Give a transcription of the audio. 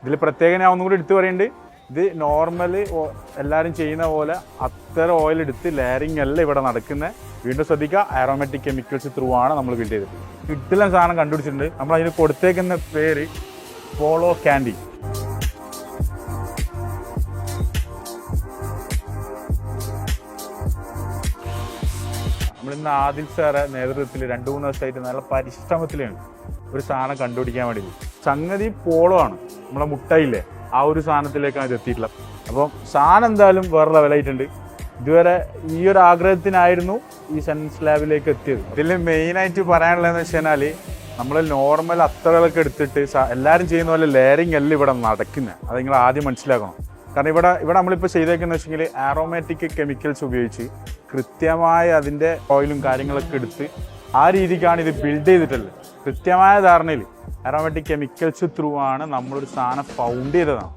ഇതിൽ പ്രത്യേകം ഞാൻ ഒന്നും കൂടി എടുത്തു പറയുന്നുണ്ട്, ഇത് നോർമല് എല്ലാവരും ചെയ്യുന്ന പോലെ അത്ര ഓയിൽ എടുത്ത് ലെയറിങ് അല്ല ഇവിടെ നടക്കുന്നത്. വീണ്ടും ശ്രദ്ധിക്കുക, ആരോമാറ്റിക് കെമിക്കൽസ് ത്രൂ ആണ് നമ്മൾ ബിൽഡ് ചെയ്തത്. കിട്ടില്ല സാധനം കണ്ടുപിടിച്ചിട്ടുണ്ട്. നമ്മൾ അതിന് കൊടുത്തേക്കുന്ന പേര് പോളോ ക്യാൻഡി. നമ്മളിന്ന് ആദിൽ സാറെ നേതൃത്വത്തിൽ 2-3 ദിവസമായിട്ട് നല്ല പരിശ്രമത്തിലാണ് ഒരു സാധനം കണ്ടുപിടിക്കാൻ വേണ്ടി. സംഗതി പോളോ ആണ്, നമ്മളെ മുട്ടായില്ലേ ആ ഒരു സാധനത്തിലേക്കാണ് ഇത് എത്തിയിട്ടുള്ളത്. അപ്പം സാധനം എന്തായാലും വേറെ ലെവലായിട്ടുണ്ട്. ഇതുവരെ ഈ ഒരു ആഗ്രഹത്തിനായിരുന്നു ഈ സെൻസ് ലാബിലേക്ക് എത്തിയത്. ഇതിൽ മെയിനായിട്ട് പറയാനുള്ളതെന്ന് വെച്ച് കഴിഞ്ഞാൽ നമ്മൾ നോർമൽ അത്തറുകളൊക്കെ എടുത്തിട്ട് എല്ലാവരും ചെയ്യുന്ന പോലെ ലെയറിങ് അല്ല ഇവിടെ നടക്കുന്നത്. അത് നിങ്ങൾ ആദ്യം മനസ്സിലാക്കണം. കാരണം ഇവിടെ നമ്മളിപ്പോൾ ചെയ്തേക്കുന്നത് വെച്ചെങ്കിൽ ആരോമാറ്റിക് കെമിക്കൽസ് ഉപയോഗിച്ച് കൃത്യമായ അതിൻ്റെ ഓയിലും കാര്യങ്ങളൊക്കെ എടുത്ത് ആ രീതിക്കാണ് ഇത് ബിൽഡ് ചെയ്തിട്ടുള്ളത്. കൃത്യമായ ധാരണയിൽ ആരോമാറ്റിക് കെമിക്കൽസ് ത്രൂ ആണ് നമ്മളൊരു സാധനം ഫൗണ്ട് ചെയ്തതാണ്.